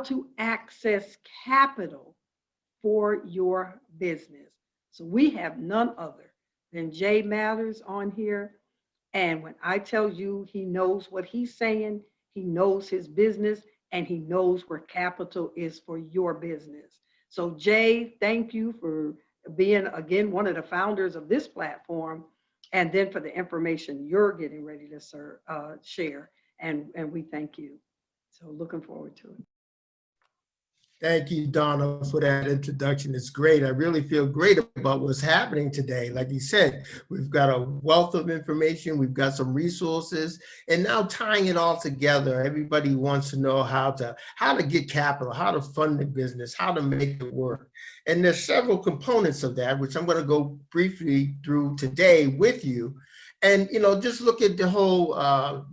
to access capital for your business. So we have none other than Jay Mathers on here. And when I tell you he knows what he's saying, he knows his business, and he knows where capital is for your business. So Jay, thank you for being, again, one of the founders of this platform, and then for the information you're getting ready to share. And we thank you. So looking forward to it. Thank you, Donna, for that introduction. It's great. I really feel great about what's happening today. Like you said, we've got a wealth of information, we've got some resources, and now tying it all together, everybody wants to know how to get capital, how to fund the business, how to make it work. And there's several components of that, which I'm going to go briefly through today with you. And, just look at the whole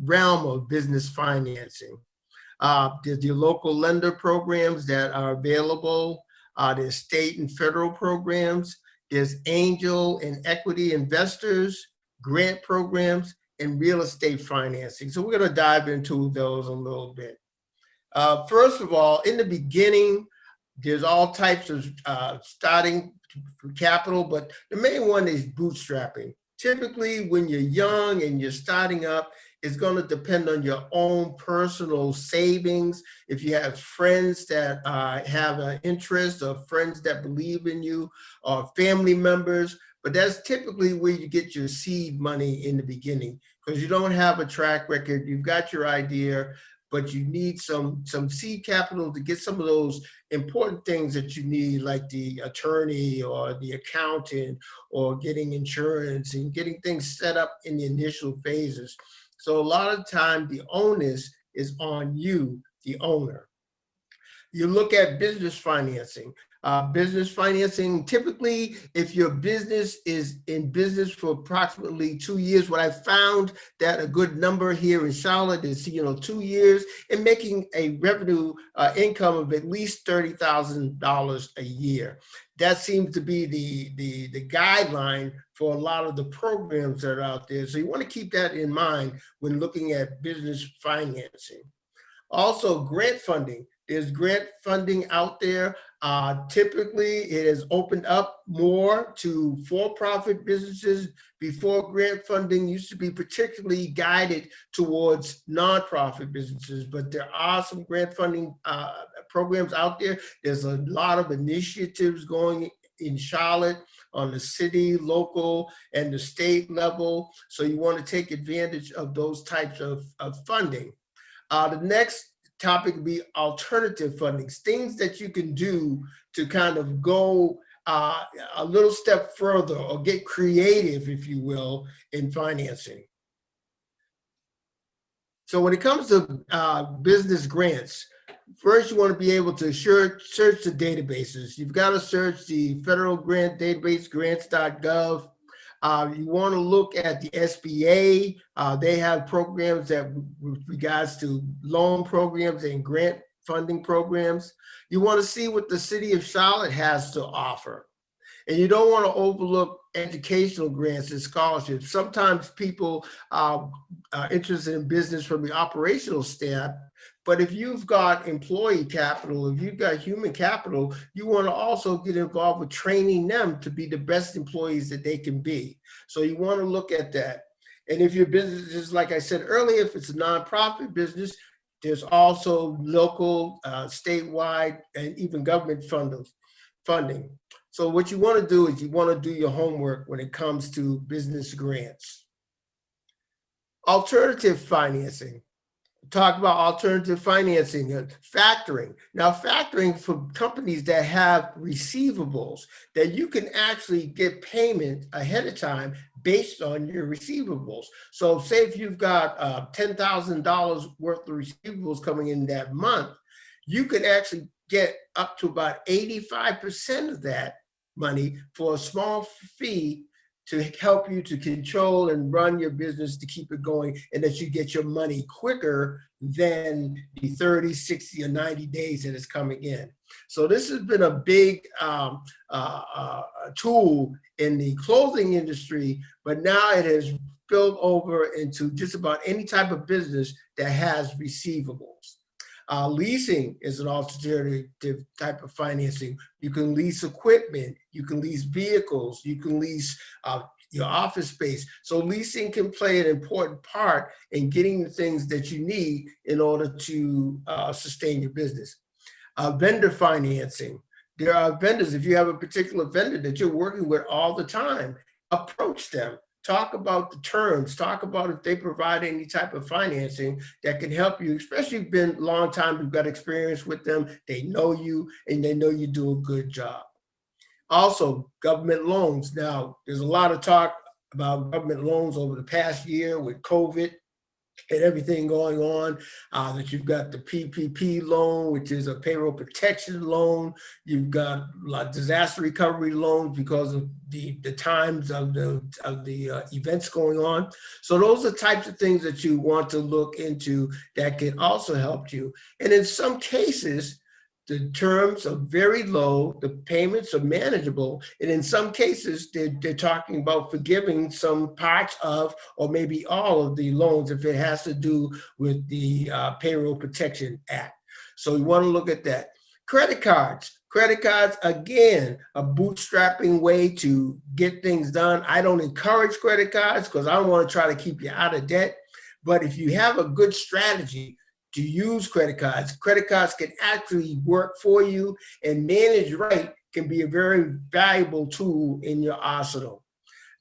realm of business financing. There's your local lender programs that are available. There's state and federal programs. There's angel and equity investors, grant programs, and real estate financing. So we're going to dive into those a little bit. First of all, in the beginning, there's all types of starting for capital, but the main one is bootstrapping. Typically, when you're young and you're starting up, it's going to depend on your own personal savings. If you have friends that have an interest, or friends that believe in you, or family members, but that's typically where you get your seed money in the beginning, because you don't have a track record. You've got your idea, but you need some seed capital to get some of those important things that you need, like the attorney or the accountant, or getting insurance and getting things set up in the initial phases. So a lot of time the onus is on you, the owner. You look at business financing. Business financing, typically, if your business is in business for approximately 2 years, what I found that a good number here in Charlotte is, 2 years, and making a revenue income of at least $30,000 a year. That seems to be the guideline for a lot of the programs that are out there. So you want to keep that in mind when looking at business financing. Also, grant funding. There's grant funding out there. Typically, it has opened up more to for-profit businesses. Before, grant funding used to be particularly guided towards nonprofit businesses, but there are some grant funding programs out there. There's a lot of initiatives going in Charlotte on the city, local, and the state level. So you want to take advantage of those types of funding. The next topic would be alternative fundings, things that you can do to kind of go a little step further or get creative, if you will, in financing. So when it comes to business grants, first you want to be able to search the databases. You've got to search the federal grant database, grants.gov. You want to look at the SBA. They have programs that, with regards to loan programs and grant funding programs. You want to see what the city of Charlotte has to offer. And you don't want to overlook educational grants and scholarships. Sometimes people are interested in business from the operational staff, but if you've got employee capital, if you've got human capital, you want to also get involved with training them to be the best employees that they can be. So you want to look at that. And if your business is, like I said earlier, if it's a nonprofit business, there's also local, statewide, and even government funding. So what you want to do is you want to do your homework when it comes to business grants. Alternative financing. Talk about alternative financing, factoring. Now, factoring for companies that have receivables, that you can actually get payment ahead of time based on your receivables. So say if you've got $10,000 worth of receivables coming in that month, you can actually get up to about 85% of that money for a small fee to help you to control and run your business, to keep it going, and that you get your money quicker than the 30, 60, or 90 days that it's coming in. So this has been a big tool in the clothing industry, but now it has spilled over into just about any type of business that has receivables. Leasing is an alternative type of financing. You can lease equipment, you can lease vehicles, you can lease your office space. So leasing can play an important part in getting the things that you need in order to sustain your business. Vendor financing. There are vendors, if you have a particular vendor that you're working with all the time, approach them. Talk about the terms, talk about if they provide any type of financing that can help you, especially if you've been a long time, you've got experience with them, they know you, and they know you do a good job. Also, government loans. Now, there's a lot of talk about government loans over the past year with COVID and everything going on, that you've got the PPP loan, which is a payroll protection loan. You've got disaster recovery loans because of the times of the events going on. So those are types of things that you want to look into that can also help you. And in some cases, the terms are very low, the payments are manageable, and in some cases, they're talking about forgiving some parts of, or maybe all of the loans if it has to do with the Payroll Protection Act. So you want to look at that. Credit cards. Credit cards, again, a bootstrapping way to get things done. I don't encourage credit cards because I don't want to try to keep you out of debt. But if you have a good strategy to use credit cards can actually work for you, and managed right can be a very valuable tool in your arsenal.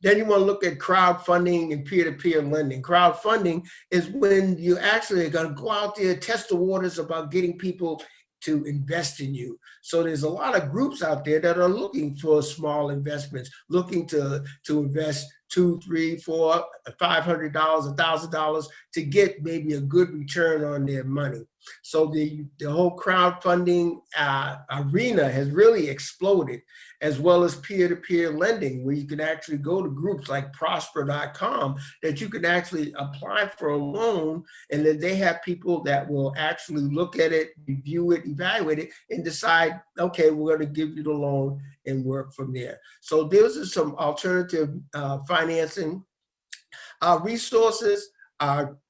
Then you want to look at crowdfunding and peer-to-peer lending. Crowdfunding is when you actually are going to go out there, test the waters about getting people to invest in you. So there's a lot of groups out there that are looking for small investments, looking to invest $200, $300, $400, $500, $1,000 to get maybe a good return on their money. So the whole crowdfunding arena has really exploded, as well as peer-to-peer lending, where you can actually go to groups like prosper.com that you can actually apply for a loan, and then they have people that will actually look at it, review it, evaluate it, and decide, okay, we're going to give you the loan and work from there. So those are some alternative financing resources.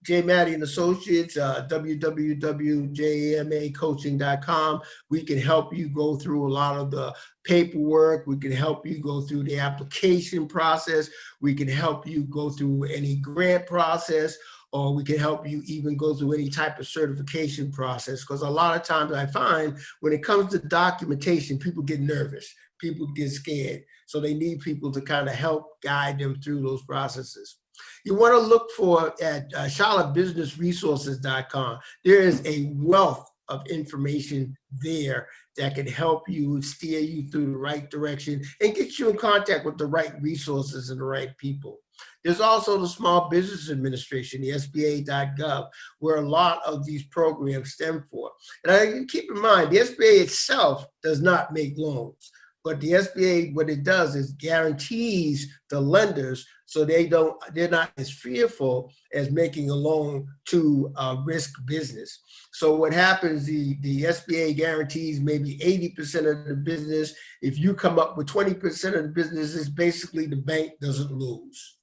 J. Mattie and Associates, www.jmacoaching.com. We can help you go through a lot of the paperwork. We can help you go through the application process. We can help you go through any grant process, or we can help you even go through any type of certification process. Because a lot of times I find when it comes to documentation, people get nervous, people get scared. So they need people to kind of help guide them through those processes. You want to look for at charlottebusinessresources.com. There is a wealth of information there that can help you steer you through the right direction and get you in contact with the right resources and the right people. There's also the Small Business Administration, the SBA.gov, where a lot of these programs stem from. And keep in mind, the SBA itself does not make loans. But the SBA, what it does is guarantees the lenders so they're not as fearful as making a loan to a risk business. So what happens, the SBA guarantees maybe 80% of the business. If you come up with 20% of the business, it's basically the bank doesn't lose.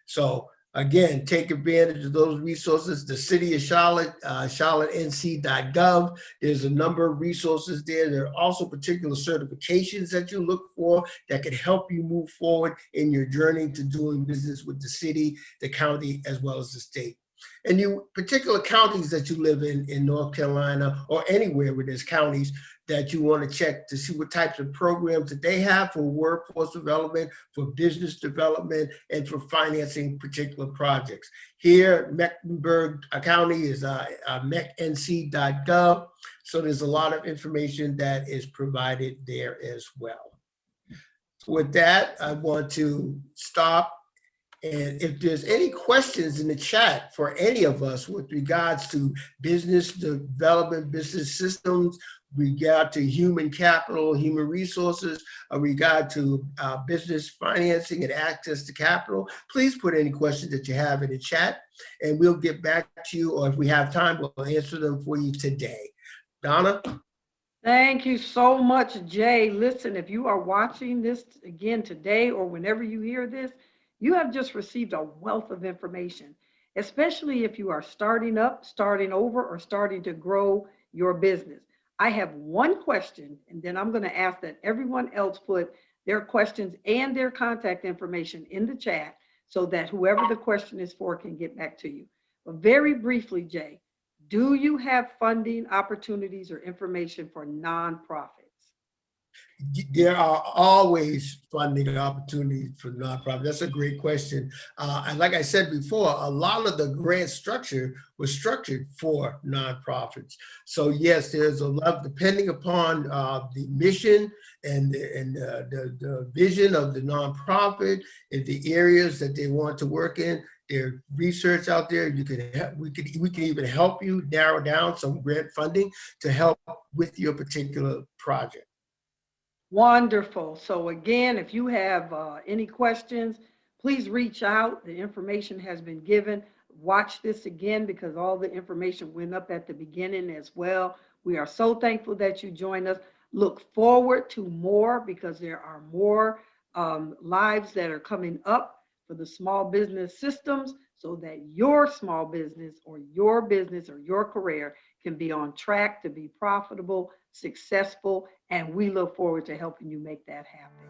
So again, take advantage of those resources. The City of Charlotte, charlottenc.gov. There's a number of resources there. There are also particular certifications that you look for that can help you move forward in your journey to doing business with the city, the county, as well as the state. And you particular counties that you live in North Carolina or anywhere where there's counties that you want to check to see what types of programs that they have for workforce development, for business development, and for financing particular projects. Here, Mecklenburg County is mecnc.gov. So there's a lot of information that is provided there as well. With that, I want to stop. And if there's any questions in the chat for any of us with regards to business development, business systems, regard to human capital, human resources, regard to business financing and access to capital, please put any questions that you have in the chat and we'll get back to you, or if we have time, we'll answer them for you today. Donna? Thank you so much, Jay. Listen, if you are watching this again today or whenever you hear this, you have just received a wealth of information, especially if you are starting up, starting over, or starting to grow your business. I have one question, and then I'm going to ask that everyone else put their questions and their contact information in the chat so that whoever the question is for can get back to you. But very briefly, Jay, do you have funding opportunities or information for nonprofits? There are always funding opportunities for nonprofits. That's a great question. And like I said before, a lot of the grant structure was structured for nonprofits. So yes, there's a lot, depending upon the mission and the vision of the nonprofit and the areas that they want to work in. There's research out there. We can even help you narrow down some grant funding to help with your particular project. Wonderful. So again, if you have any questions, please reach out. The information has been given. Watch this again because all the information went up at the beginning as well. We are so thankful that you joined us. Look forward to more because there are more lives that are coming up for the small business systems so that your small business or your career can be on track to be profitable, successful, and we look forward to helping you make that happen.